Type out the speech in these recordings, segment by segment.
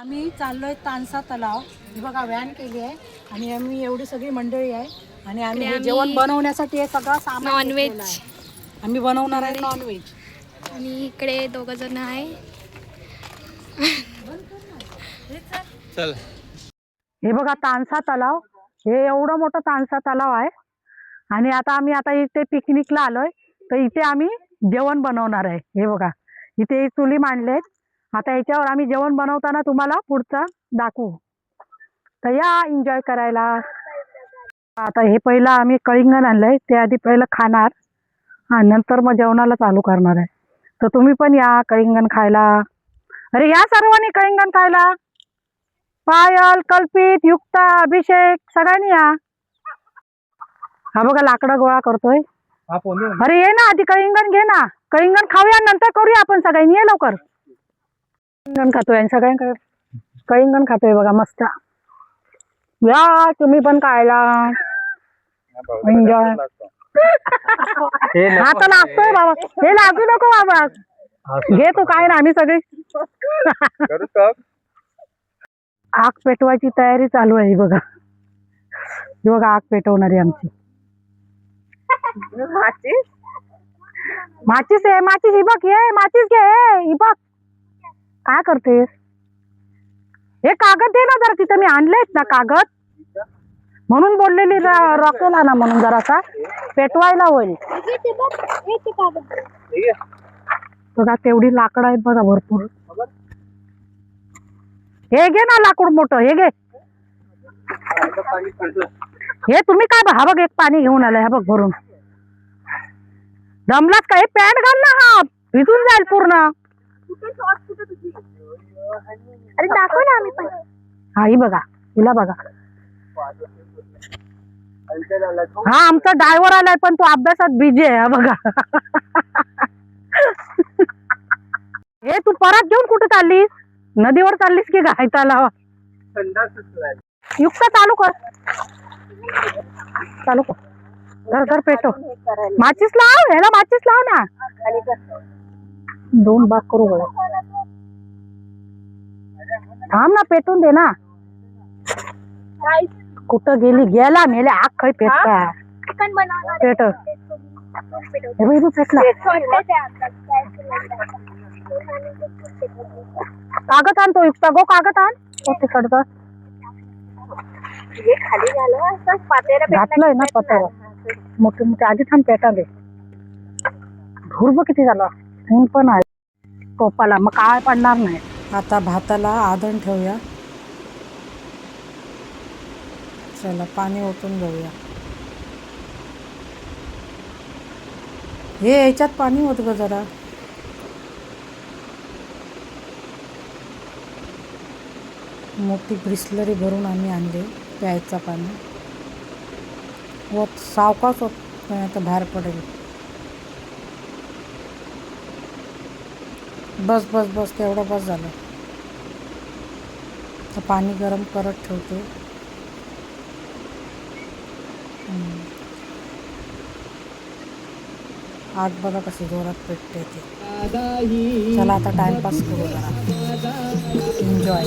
आम्ही चाललोय तानसा तलाव. ही बघा व्हॅन केली आहे आणि आम्ही एवढी सगळी मंडळी आहे आणि आम्ही हे जेवण बनवण्यासाठी हे सगळं सामान नॉनव्हेज आम्ही बनवणार आहे नॉनव्हेज. आणि इकडे दोघ जण आहे. चल हे बघा तानसा तलाव. हे एवढं मोठं तानसा तलाव आहे आणि आता इथे पिकनिकला आलोय. तर इथे आम्ही जेवण बनवणार आहे. हे बघा इथे चुली मांडलेत. आता याच्यावर आम्ही जेवण बनवताना तुम्हाला पुढचा दाखवू. तर या एन्जॉय करायला. आता हे पहिलं आम्ही कळिंगण आणलंय ते आधी पहिलं खाणार आणि नंतर मग जेवणाला चालू करणार आहे. तर तुम्ही पण या कळिंगण खायला. अरे या सर्वांनी कळिंगण खायला. पायल, कल्पित, युक्ता, अभिषेक सगळ्यांनी या. हा बघा लाकडं गोळा करतोय. अरे ये ना आधी कळिंगण घे ना. कळिंगण खाऊया नंतर करूया आपण सगळ्यांनी. ये लवकर. कळिंगण खातोय आणि सगळ्यांकडे कळिंगण खातोय बघा मस्त. या तुम्ही पण खायला एन्जॉय. आता लागतोय बाबा. हे लागू नको बाबा. घे तू काय ना. आम्ही सगळी आग पेटवायची तयारी चालू आहे. बघा ही बघा आग पेटवणारी आमची माचीस आहे. माचीस ही बघ. ये माचीस घे. ही बघ काय करतेस. हे कागद दे ना जरा. तिथं मी आणलेत ना कागद म्हणून बोललेली रॉकेल आणा म्हणून जरासा पेटवायला होईल. बघा तेवढी लाकडं आहेत बघा भरपूर. हे घे ना लाकूड मोठं. हे घे. हे तुम्ही काय हा बघ एक पाणी घेऊन आलंय. हा बघ भरून. दमलाच का. हे पॅन्ट घाल ना. हा भिजून जाईल पूर्ण. अरे दाखव ना आम्ही पण. हा ही बघा. हिला बघा. हा आमचा ड्रायव्हर आलाय पण तो अभ्यासात बिझी आहे. हा बघा. हे तू परत घेऊन कुठे चाललीस. नदीवर चाललीस की काय तलाव. युक्त चालू कर. चालू कर. घर घर पेटो. माचीस लाव. ह्याला माचीस लाव ना. दोन भाग करू बघा. थांब ना पेटून दे ना. कुठं गेली. गेला मेले आग खाई पेटता. पेट पेटला. कागद आणतो युक्ता. गो कागद आण. तिकडचं घातलंय ना पत्र्यावर मोठे मोठे. आधी थांब पेटाले. धूर बघ किती झाला. ऊन पण आहे टोपाला मग काय पडणार नाही. आता भाताला आधण ठेवूया. चला पाणी ओतून घेऊया. हे याच्यात पाणी होत ग जरा. मोठी ब्रिस्लरी भरून आम्ही आणले प्यायचा पाणी. व सावकाश होत आता बाहेर पडेल. बस बस बस तेवढं बस झालं. तर पाणी गरम करत ठेवते. आग बघा कशी जोरात पेटते ते. चला आता टाइमपास करू जरा. एन्जॉय.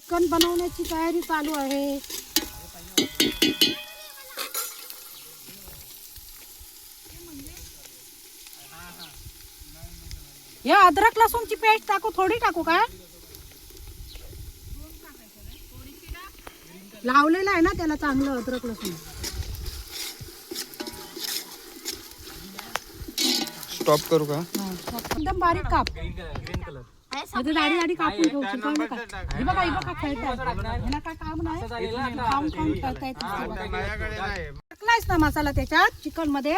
चिकन बनवण्याची तयारी चालू आहे. या अद्रक लसूणची पेस्ट टाकू. थोडी टाकू का. लावलेलं आहे ना त्याला चांगलं अद्रक लसूण. स्टॉप करू का. एकदम बारीक काप. आता दाढी दाढी कापून ठेवशील का नका? हे बघा खेळताय ह्याला काय काम नाही खाऊन खेळताय टाकलायस ना मसाला त्याच्यात चिकन मध्ये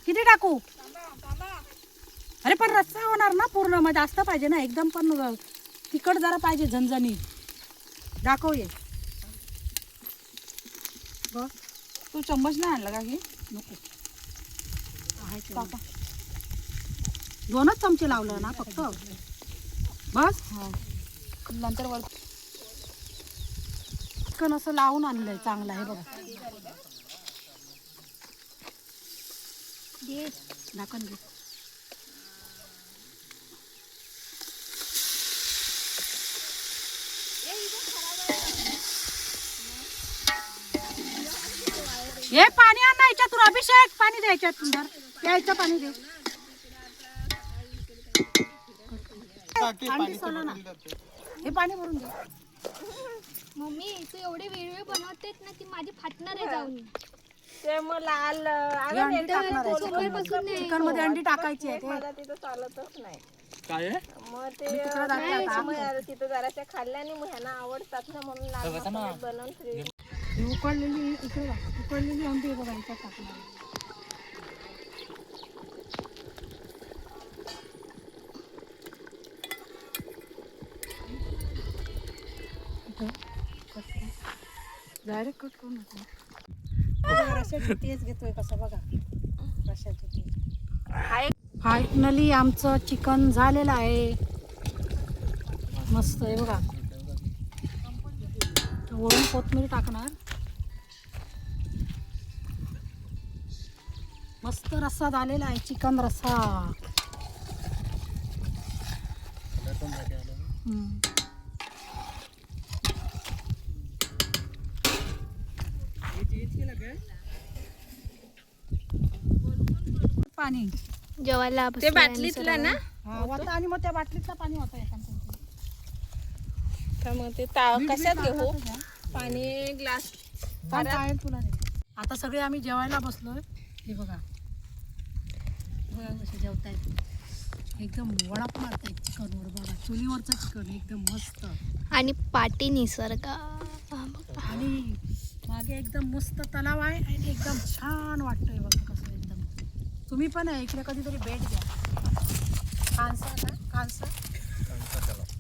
किती टाकू अरे पण रस्सा होणार ना पूर्ण मग जास्त पाहिजे ना एकदम पण तिखट जरा पाहिजे झणझणी दाखव ये बघ तू चम्मच नाही आणला का ही नको दोनच चमचे लावलं ना फक्त बस नंतर वर चिकन असं लावून आणलंय चांगलं आहे बघा झाकण घे हे पाणी आण ना याच्यातून अभिषेक पाणी द्यायच्यात सुंदर प्यायचं पाणी दे हे पाणी भरून दे मम्मी तू एवढे वेगवेगळे बनवतेस ना की माझी फाटणार आहे जाऊन ते मग लाल अंडी टाकणार आहे सकाळपासून नाही. चिकन मध्ये अंडी टाकायची आहे मला तिथं चालतच नाही काय आहे? मग ते मग तिथं जराशा खाल्ल्याने मग ह्यांना आवडतात ना म्हणून लाल मसाले बनवून फ्रीज ही उकडलेली इकडे बघा उकडलेली अंडी बघा याच्यात टाकणार डायरेक्ट कट करू नका रशाची तेच घेतोय कसं बघा रशाची तेच फायनली आमचं चिकन झालेलं आहे मस्त आहे बघा वरून कोथिंबीर टाकणार मस्त रस्सा झालेला आहे चिकन रस्सा पाणी जेवायला ते बाटलीतलं ना होता आणि मग त्या बाटलीतलं पाणी होतं तर मग ते कशात घेऊ पाणी ग्लास तुला आता सगळे आम्ही जेवायला बसलोय हे बघा बघा कसे जेवतायत एकदम वडाप मारतायत चिकनवर बघा चुलीवरचं चिकन एकदम मस्त आणि पाटी निसर्ग आणि मागे एकदम मस्त तलाव आहे आणि एकदम छान वाटतंय बघा कसं एकदम तुम्ही पण आहे इकडे कधीतरी भेट द्या कांसा ना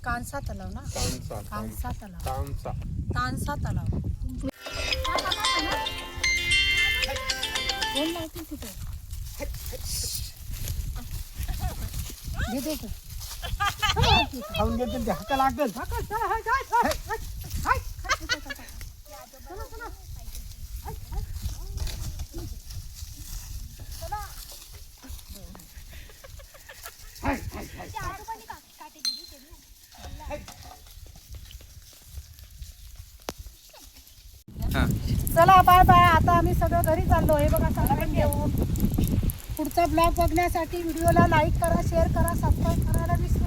कांसा तलाव ना कांसा तलाव तानसा तलाव कोण लावतील तिथे घेते खाऊन घेते ते हाका लागेल चला बाय बाय आता आम्ही सगळं घरी चाललो हे बघा सगळं घेऊन पुढचा ब्लॉग बघण्यासाठी व्हिडिओला लाईक करा शेअर करा सबस्क्राईब करायला विसरू